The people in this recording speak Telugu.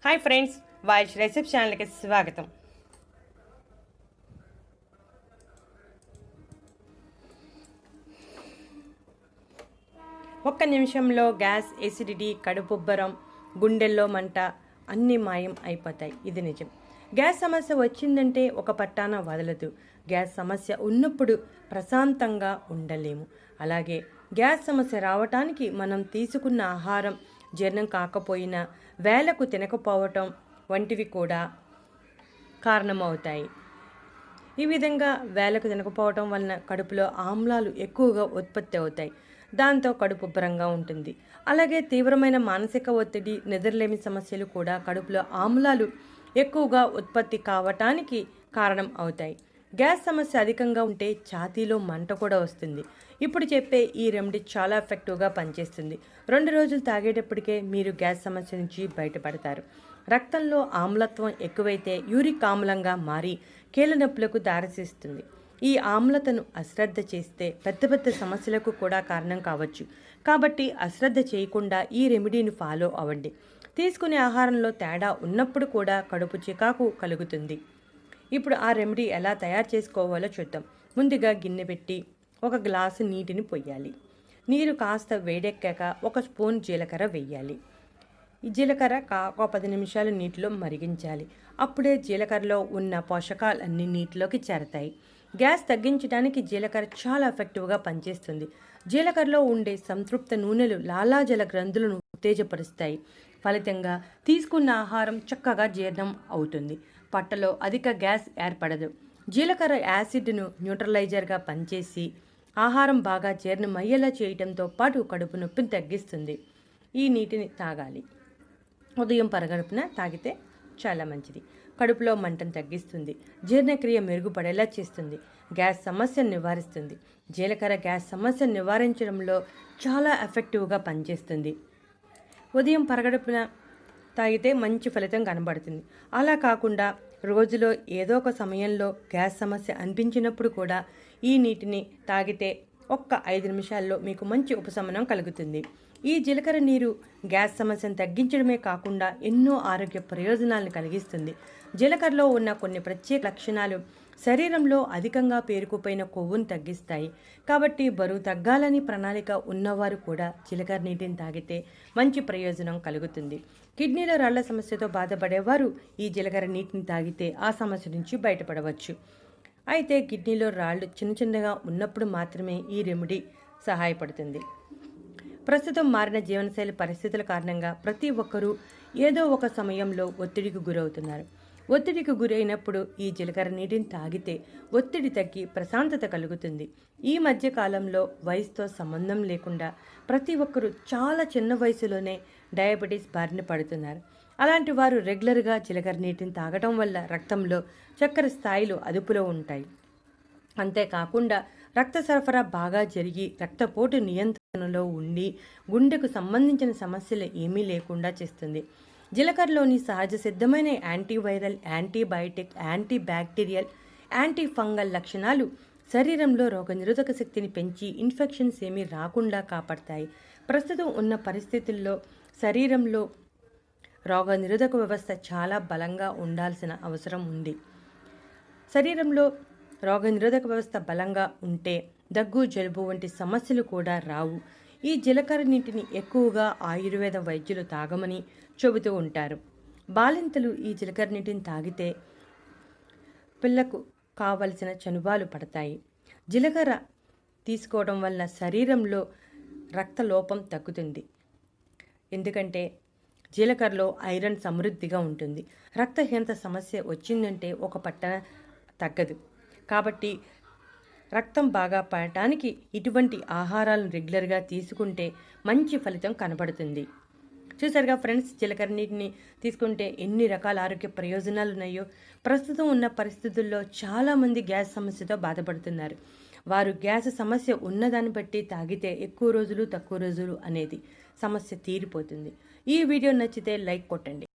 హాయ్ ఫ్రెండ్స్, వాయిష్ రెసిపీ ఛానల్కి స్వాగతం. ఒక్క నిమిషంలో గ్యాస్, ఎసిడిటీ, కడుపుబ్బరం, గుండెల్లో మంట అన్నీ మాయం అయిపోతాయి. ఇది నిజం. గ్యాస్ సమస్య వచ్చిందంటే ఒక పట్టాన వదలదు. గ్యాస్ సమస్య ఉన్నప్పుడు ప్రశాంతంగా ఉండలేము. అలాగే గ్యాస్ సమస్య రావటానికి మనం తీసుకున్న ఆహారం జీర్ణం కాకపోయినా, వేళకు తినకపోవటం వంటివి కూడా కారణమవుతాయి. ఈ విధంగా వేళకు తినకపోవటం వలన కడుపులో ఆమ్లాలు ఎక్కువగా ఉత్పత్తి అవుతాయి. దాంతో కడుపు ఉబ్బరంగా ఉంటుంది. అలాగే తీవ్రమైన మానసిక ఒత్తిడి, నిద్రలేమి సమస్యలు కూడా కడుపులో ఆమ్లాలు ఎక్కువగా ఉత్పత్తి కావటానికి కారణం అవుతాయి. గ్యాస్ సమస్య అధికంగా ఉంటే ఛాతీలో మంట కూడా వస్తుంది. ఇప్పుడు చెప్పే ఈ రెమెడీ చాలా ఎఫెక్టివ్గా పనిచేస్తుంది. 2 రోజులు తాగేటప్పటికే మీరు గ్యాస్ సమస్య నుంచి బయటపడతారు. రక్తంలో ఆమ్లత్వం ఎక్కువైతే యూరిక్ ఆమ్లంగా మారి కీళ్ళ నొప్పులకు దారితీస్తుంది. ఈ ఆమ్లతను అశ్రద్ధ చేస్తే పెద్ద పెద్ద సమస్యలకు కూడా కారణం కావచ్చు. కాబట్టి అశ్రద్ధ చేయకుండా ఈ రెమెడీని ఫాలో అవ్వండి. తీసుకునే ఆహారంలో తేడా ఉన్నప్పుడు కూడా కడుపు చికాకు కలుగుతుంది. ఇప్పుడు ఆ రెమెడీ ఎలా తయారు చేసుకోవాలో చూద్దాం. ముందుగా గిన్నె పెట్టి 1 గ్లాసు నీటిని పొయ్యాలి. నీరు కాస్త వేడెక్కాక 1 స్పూన్ జీలకర్ర వేయాలి. ఈ జీలకర్ర ఒక 10 నిమిషాలు నీటిలో మరిగించాలి. అప్పుడే జీలకర్రలో ఉన్న పోషకాలన్నీ నీటిలోకి చేరతాయి. గ్యాస్ తగ్గించడానికి జీలకర్ర చాలా ఎఫెక్టివ్గా పనిచేస్తుంది. జీలకర్రలో ఉండే సంతృప్త నూనెలు లాలాజల గ్రంథులను ఉత్తేజపరుస్తాయి. ఫలితంగా తీసుకున్న ఆహారం చక్కగా జీర్ణం అవుతుంది. పొట్టలో అధిక గ్యాస్ ఏర్పడదు. జీలకర్ర యాసిడ్ను న్యూట్రలైజర్గా పనిచేసి ఆహారం బాగా జీర్ణమయ్యేలా చేయడంతో పాటు కడుపు నొప్పిని తగ్గిస్తుంది. ఈ నీటిని తాగాలి. ఉదయం పరగడుపున తాగితే చాలా మంచిది. కడుపులో మంటను తగ్గిస్తుంది. జీర్ణక్రియ మెరుగుపడేలా చేస్తుంది. గ్యాస్ సమస్యను నివారిస్తుంది. జీలకర్ర గ్యాస్ సమస్యను నివారించడంలో చాలా ఎఫెక్టివ్గా పనిచేస్తుంది. ఉదయం పరగడుపున తాగితే మంచి ఫలితం కనబడుతుంది. అలా కాకుండా రోజులో ఏదో ఒక సమయంలో గ్యాస్ సమస్య అనిపించినప్పుడు కూడా ఈ నీటిని తాగితే ఒక్క 5 నిమిషాల్లో మీకు మంచి ఉపశమనం కలుగుతుంది. ఈ జీలకర్ర నీరు గ్యాస్ సమస్యను తగ్గించడమే కాకుండా ఎన్నో ఆరోగ్య ప్రయోజనాలను కలిగిస్తుంది. జీలకర్రలో ఉన్న కొన్ని ప్రత్యేక లక్షణాలు శరీరంలో అధికంగా పేరుకుపోయిన కొవ్వును తగ్గిస్తాయి. కాబట్టి బరువు తగ్గాలని ప్రణాళిక ఉన్నవారు కూడా జీలకర్ర నీటిని తాగితే మంచి ప్రయోజనం కలుగుతుంది. కిడ్నీలో రాళ్ల సమస్యతో బాధపడేవారు ఈ జీలకర్ర నీటిని తాగితే ఆ సమస్య నుంచి బయటపడవచ్చు. అయితే కిడ్నీలో రాళ్లు చిన్నగా ఉన్నప్పుడు మాత్రమే ఈ రెమెడీ సహాయపడుతుంది. ప్రస్తుతం మారిన జీవనశైలి పరిస్థితుల కారణంగా ప్రతి ఒక్కరూ ఏదో ఒక సమయంలో ఒత్తిడికి గురవుతున్నారు. ఒత్తిడికి గురైనప్పుడు ఈ జీలకర్ర నీటిని తాగితే ఒత్తిడి తగ్గి ప్రశాంతత కలుగుతుంది. ఈ మధ్య కాలంలో వయసుతో సంబంధం లేకుండా ప్రతి ఒక్కరూ చాలా చిన్న వయసులోనే డయాబెటీస్ బారిన పడుతున్నారు. అలాంటి వారు రెగ్యులర్గా జీలకర్ర నీటిని తాగటం వల్ల రక్తంలో చక్కెర స్థాయిలు అదుపులో ఉంటాయి. అంతేకాకుండా రక్త సరఫరా బాగా జరిగి రక్తపోటు నియంత్రణలో ఉండి గుండెకు సంబంధించిన సమస్యలు ఏమీ లేకుండా చేస్తుంది. జీలకర్రలోని సహజ సిద్ధమైన antiviral, antibiotic, anti bacterial, anti fungal లక్షణాలు శరీరంలో రోగనిరోధక శక్తిని పెంచి ఇన్ఫెక్షన్స్ ఏమీ రాకుండా కాపాడతాయి. ప్రస్తుతం ఉన్న పరిస్థితుల్లో శరీరంలో రోగనిరోధక వ్యవస్థ చాలా బలంగా ఉండాల్సిన అవసరం ఉంది. శరీరంలో రోగనిరోధక వ్యవస్థ బలంగా ఉంటే దగ్గు, జలుబు వంటి సమస్యలు కూడా రావు. ఈ జీలకర్ర నీటిని ఎక్కువగా ఆయుర్వేద వైద్యులు తాగమని చెబుతూ ఉంటారు. బాలింతలు ఈ జీలకర్ర నీటిని తాగితే పిల్లకు కావలసిన చనుబాలు పడతాయి. జీలకర్ర తీసుకోవడం వల్ల శరీరంలో రక్త లోపం తగ్గుతుంది. ఎందుకంటే జీలకర్రలో ఐరన్ సమృద్ధిగా ఉంటుంది. రక్తహీనత సమస్య వచ్చిందంటే ఒక పట్టణ తగ్గదు. కాబట్టి రక్తం బాగా పడటానికి ఇటువంటి ఆహారాలను రెగ్యులర్గా తీసుకుంటే మంచి ఫలితం కనబడుతుంది. చూసారుగా ఫ్రెండ్స్, జీలకర్ర నీటిని తీసుకుంటే ఎన్ని రకాల ఆరోగ్య ప్రయోజనాలు ఉన్నాయో. ప్రస్తుతం ఉన్న పరిస్థితుల్లో చాలామంది గ్యాస్ సమస్యతో బాధపడుతున్నారు. వారు గ్యాస్ సమస్య ఉన్నదాన్ని బట్టి తాగితే ఎక్కువ రోజులు తక్కువ రోజులు అనేది సమస్య తీరిపోతుంది. ఈ వీడియో నచ్చితే లైక్ కొట్టండి.